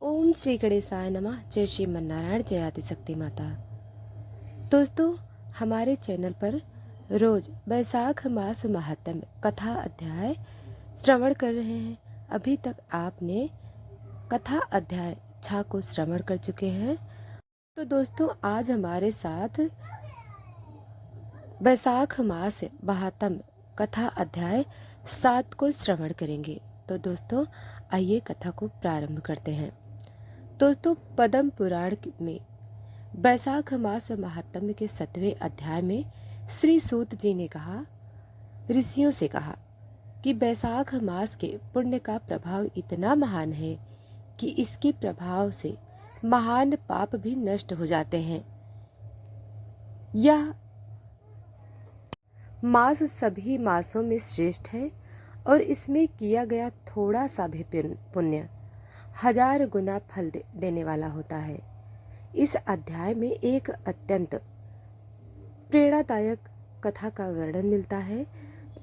ओम श्री गणेशाय नमः। जय श्री मन्नारायण, जय आदिशक्ति माता। दोस्तों, हमारे चैनल पर रोज बैसाख मास महात्म्य कथा अध्याय श्रवण कर रहे हैं। अभी तक आपने कथा अध्याय 6 को श्रवण कर चुके हैं। तो दोस्तों, आज हमारे साथ बैसाख मास महात्म्य कथा अध्याय 7 को श्रवण करेंगे। तो दोस्तों, आइए कथा को प्रारंभ करते हैं। दोस्तों, पद्म पुराण में बैसाख मास महात्म्य के 7वें अध्याय में श्री सूत जी ने कहा, ऋषियों से कहा कि बैसाख मास के पुण्य का प्रभाव इतना महान है कि इसके प्रभाव से महान पाप भी नष्ट हो जाते हैं। यह मास सभी मासों में श्रेष्ठ है और इसमें किया गया थोड़ा सा भी पुण्य 1000 गुना फल देने वाला होता है। इस अध्याय में एक अत्यंत प्रेरणादायक कथा का वर्णन मिलता है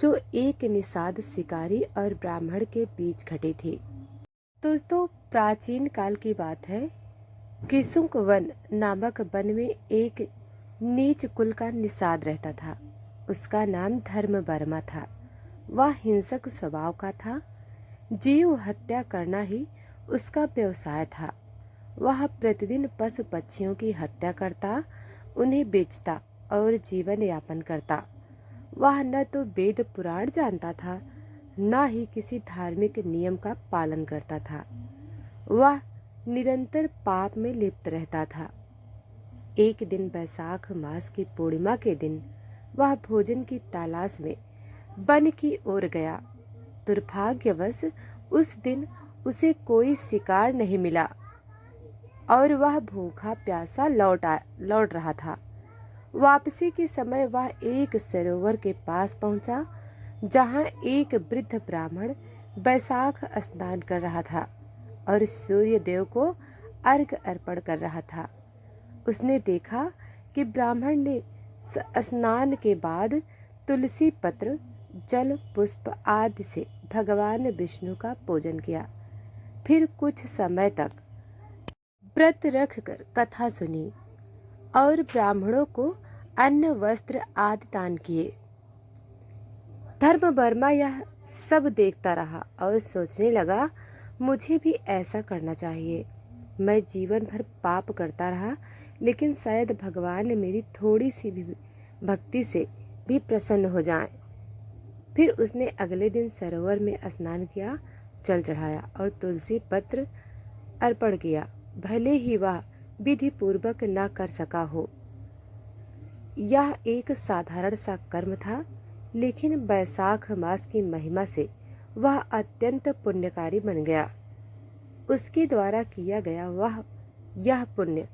जो एक निषाद शिकारी और ब्राह्मण के बीच घटी थी। दोस्तों, प्राचीन काल की बात है। किशुक वन नामक वन में एक नीच कुल का निषाद रहता था। उसका नाम धर्मवर्मा था। वह हिंसक स्वभाव का था। जीव हत्या करना ही उसका व्यवसाय था। वह प्रतिदिन पशु पक्षियों की हत्या करता, उन्हें बेचता और जीवन यापन करता। वह न तो वेद पुराण जानता था, न ही किसी धार्मिक नियम का पालन करता था। वह निरंतर पाप में लिप्त रहता था। एक दिन बैसाख मास की पूर्णिमा के दिन वह भोजन की तलाश में वन की ओर गया। दुर्भाग्यवश उस दिन उसे कोई शिकार नहीं मिला और वह भूखा प्यासा लौट रहा था। वापसी के समय वह एक सरोवर के पास पहुंचा, जहां एक वृद्ध ब्राह्मण बैसाख स्नान कर रहा था और सूर्य देव को अर्घ्य अर्पण कर रहा था। उसने देखा कि ब्राह्मण ने स्नान के बाद तुलसी पत्र, जल, पुष्प आदि से भगवान विष्णु का पूजन किया। फिर कुछ समय तक व्रत रखकर कथा सुनी और ब्राह्मणों को अन्न, वस्त्र आदि दान किए। धर्मवर्मा यह सब देखता रहा और सोचने लगा, मुझे भी ऐसा करना चाहिए। मैं जीवन भर पाप करता रहा, लेकिन शायद भगवान मेरी थोड़ी सी भी भक्ति से भी प्रसन्न हो जाएं। फिर उसने अगले दिन सरोवर में स्नान किया, जल चढ़ाया और तुलसी पत्र अर्पण किया। भले ही वह विधि पूर्वक न कर सका हो। यह एक साधारण सा कर्म था, लेकिन बैसाख मास की महिमा से वह अत्यंत पुण्यकारी बन गया। उसके द्वारा किया गया यह पुण्य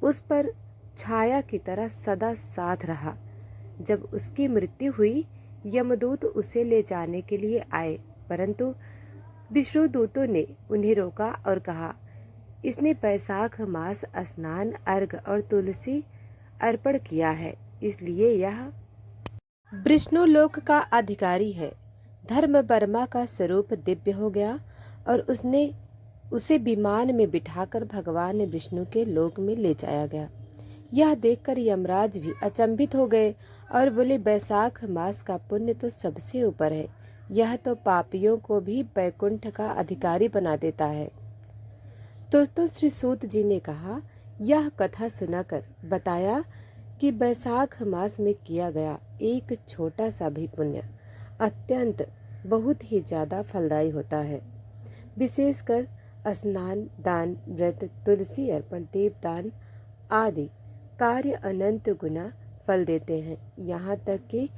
उस पर छाया की तरह सदा साथ रहा। जब उसकी मृत्यु हुई, यमदूत उसे ले जाने के लिए आए, परंतु विष्णुदूतों ने उन्हें रोका और कहा, इसने बैसाख मास स्नान, अर्घ और तुलसी अर्पण किया है, इसलिए यह विष्णुलोक का अधिकारी है। धर्मवर्मा का स्वरूप दिव्य हो गया और उसे विमान में बिठाकर भगवान विष्णु के लोक में ले जाया गया। यह देखकर यमराज भी अचंभित हो गए और बोले, बैसाख मास का पुण्य तो सबसे ऊपर है। यह तो पापियों को भी वैकुंठ का अधिकारी बना देता है। दोस्तों, श्री सूत जी ने कहा, यह कथा सुनाकर बताया कि बैसाख मास में किया गया एक छोटा सा भी पुण्य अत्यंत बहुत ही ज्यादा फलदायी होता है। विशेषकर स्नान, दान, व्रत, तुलसी अर्पण, दीपदान आदि कार्य अनंत गुना फल देते हैं। यहाँ तक कि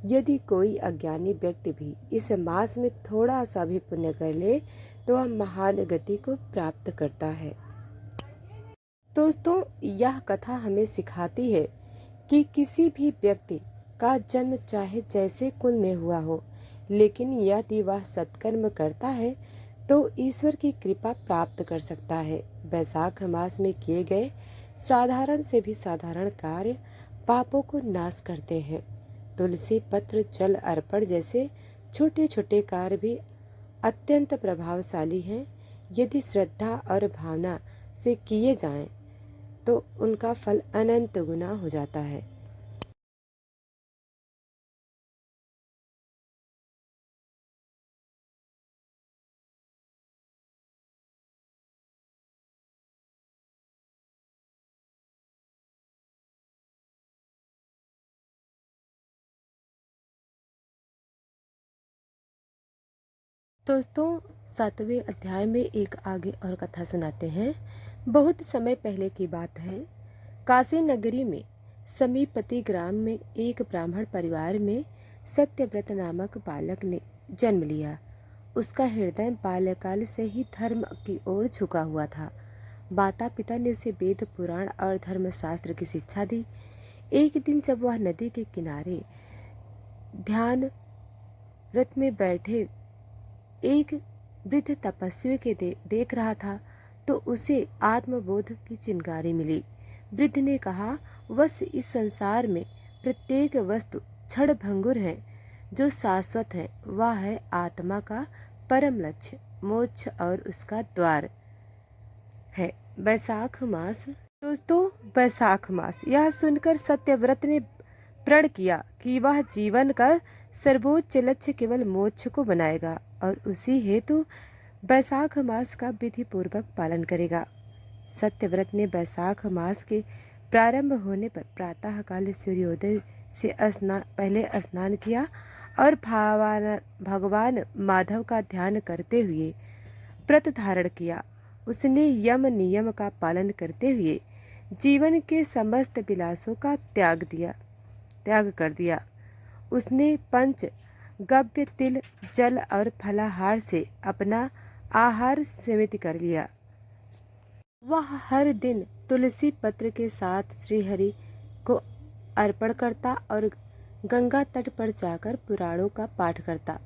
यदि कोई अज्ञानी व्यक्ति भी इस मास में थोड़ा सा भी पुण्य कर ले तो वह महान गति को प्राप्त करता है। दोस्तों, यह कथा हमें सिखाती है कि किसी भी व्यक्ति का जन्म चाहे जैसे कुल में हुआ हो, लेकिन यदि वह सत्कर्म करता है तो ईश्वर की कृपा प्राप्त कर सकता है। बैसाख मास में किए गए साधारण से भी साधारण कार्य पापों को नाश करते हैं। तुलसी पत्र, जल अर्पण जैसे छोटे छोटे कार्य भी अत्यंत प्रभावशाली हैं। यदि श्रद्धा और भावना से किए जाएं तो उनका फल अनंत गुना हो जाता है। दोस्तों, 7वें अध्याय में एक आगे और कथा सुनाते हैं। बहुत समय पहले की बात है। काशी नगरी में समीपति ग्राम में एक ब्राह्मण परिवार में सत्यव्रत नामक बालक ने जन्म लिया। उसका हृदय बाल्यकाल से ही धर्म की ओर झुका हुआ था। माता पिता ने उसे वेद पुराण और धर्मशास्त्र की शिक्षा दी। एक दिन जब वह नदी के किनारे ध्यान रत में बैठे एक वृद्ध तपस्वी के देख रहा था तो उसे आत्मबोध की चिंगारी मिली। वृद्ध ने कहा, बस इस संसार में प्रत्येक वस्तु क्षण भंगुर है, जो शाश्वत है वह है आत्मा का परम लक्ष्य, मोक्ष और उसका द्वार है। बैसाख मास। दोस्तों, बैसाख मास। यह सुनकर सत्यव्रत ने प्रण किया कि वह जीवन का सर्वोच्च लक्ष्य केवल मोक्ष को बनाएगा और उसी हेतु बैसाख मास का विधि पूर्वक पालन करेगा। सत्यव्रत ने बैसाख मास के प्रारंभ होने पर प्रातःकाल सूर्योदय से पहले स्नान किया और भगवान माधव का ध्यान करते हुए व्रत धारण किया। उसने यम नियम का पालन करते हुए जीवन के समस्त विलासों का त्याग कर दिया। उसने पंच गव्य तिल जल और फलाहार से अपना आहार सीमित कर लिया। वह हर दिन तुलसी पत्र के साथ श्रीहरि को अर्पण करता और गंगा तट पर जाकर पुराणों का पाठ करता।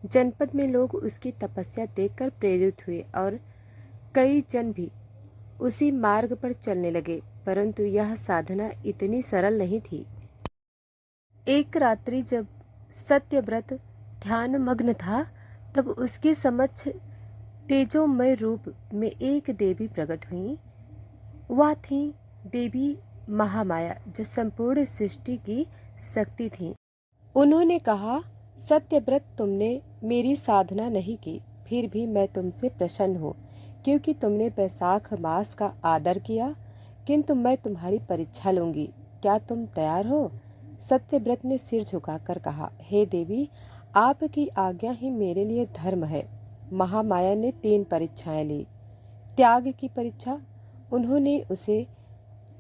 जनपद में लोग उसकी तपस्या देखकर प्रेरित हुए और कई जन भी उसी मार्ग पर चलने लगे, परंतु यह साधना इतनी सरल नहीं थी। एक रात्रि जब सत्यव्रत ध्यान मग्न था, तब उसके समक्ष तेजोमय रूप में एक देवी प्रकट हुई। वह थी देवी महामाया, जो संपूर्ण सृष्टि की शक्ति थी। उन्होंने कहा, सत्यव्रत, तुमने मेरी साधना नहीं की, फिर भी मैं तुमसे प्रसन्न हूँ, क्योंकि तुमने बैसाख मास का आदर किया। किंतु मैं तुम्हारी परीक्षा लूंगी, क्या तुम तैयार हो? सत्यव्रत ने सिर झुकाकर कहा, हे देवी, आपकी आज्ञा ही मेरे लिए धर्म है। महामाया ने 3 परीक्षाएं ली। त्याग की परीक्षा, उन्होंने उसे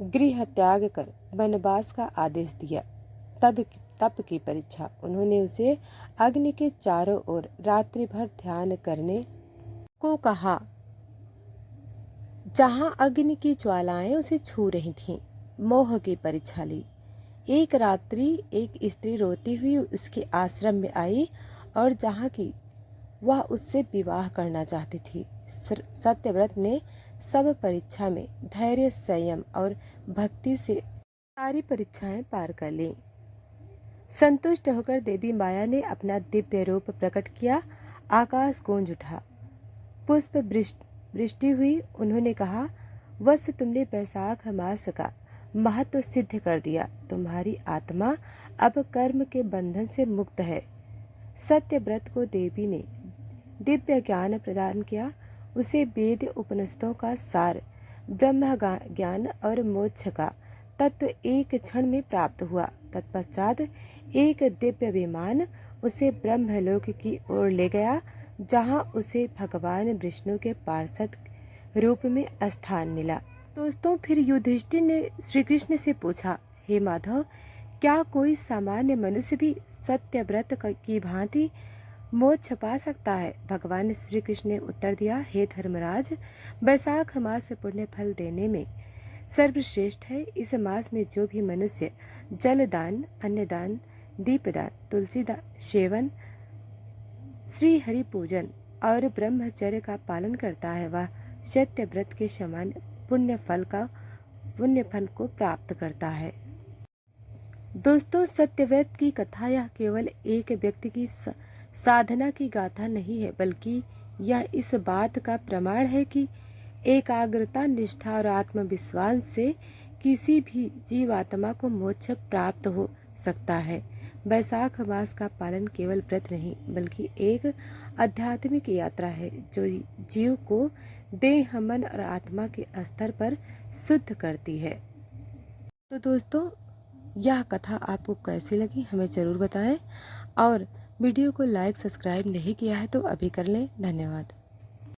गृह त्याग कर वनवास का आदेश दिया। तप की परीक्षा, उन्होंने उसे अग्नि के चारों ओर रात्रि भर ध्यान करने को कहा, जहां अग्नि की ज्वालाएं उसे छू रही थीं। मोह की परीक्षा ली। एक रात्रि एक स्त्री रोती हुई उसके आश्रम में आई और जहाँ की वह उससे विवाह करना चाहती थी। सत्यव्रत ने सब परीक्षा में धैर्य, संयम और भक्ति से सारी परीक्षाएं पार कर लीं। संतुष्ट होकर देवी माया ने अपना दिव्य रूप प्रकट किया। आकाश गूंज उठा, पुष्प वृष्टि हुई। उन्होंने कहा, वत्स, तुमने बैसाख मास का महत्व सिद्ध कर दिया। तुम्हारी आत्मा अब कर्म के बंधन से मुक्त है। सत्यव्रत को देवी ने दिव्य ज्ञान प्रदान किया। उसे वेद उपनिषदों का सार, ब्रह्म ज्ञान और मोक्ष का तत्व एक क्षण में प्राप्त हुआ। तत्पश्चात एक दिव्य विमान उसे ब्रह्मलोक की ओर ले गया, जहां उसे भगवान विष्णु के पार्षद रूप में स्थान मिला। दोस्तों, फिर युधिष्ठिर ने श्री कृष्ण से पूछा, हे माधव, क्या कोई सामान्य मनुष्य भी सत्यव्रत की भांति मोक्ष पा सकता है? भगवान श्री कृष्ण ने उत्तर दिया, हे धर्मराज, बैसाख मास पुण्य फल देने में सर्वश्रेष्ठ है। इस मास में जो भी मनुष्य जलदान, अन्नदान, दीपदान, तुलसीदान, सेवन, श्री हरि पूजन और ब्रह्मचर्य का पालन करता है, वह सत्यव्रत के समान पुण्य फल को प्राप्त करता है। दोस्तों, सत्यव्रत की कथा यह केवल एक व्यक्ति की साधना की गाथा नहीं है, बल्कि यह इस बात का प्रमाण है कि एकाग्रता, निष्ठा और आत्मविश्वास से किसी भी जीवात्मा को मोक्ष प्राप्त हो सकता है। वैशाख मास का पालन केवल व्रत नहीं बल्कि एक आध्यात्मिक यात्रा है जो जीव को देह, मन और आत्मा के स्तर पर शुद्ध करती है। तो दोस्तों, यह कथा आपको कैसी लगी हमें ज़रूर बताएं और वीडियो को लाइक सब्सक्राइब नहीं किया है तो अभी कर लें। धन्यवाद।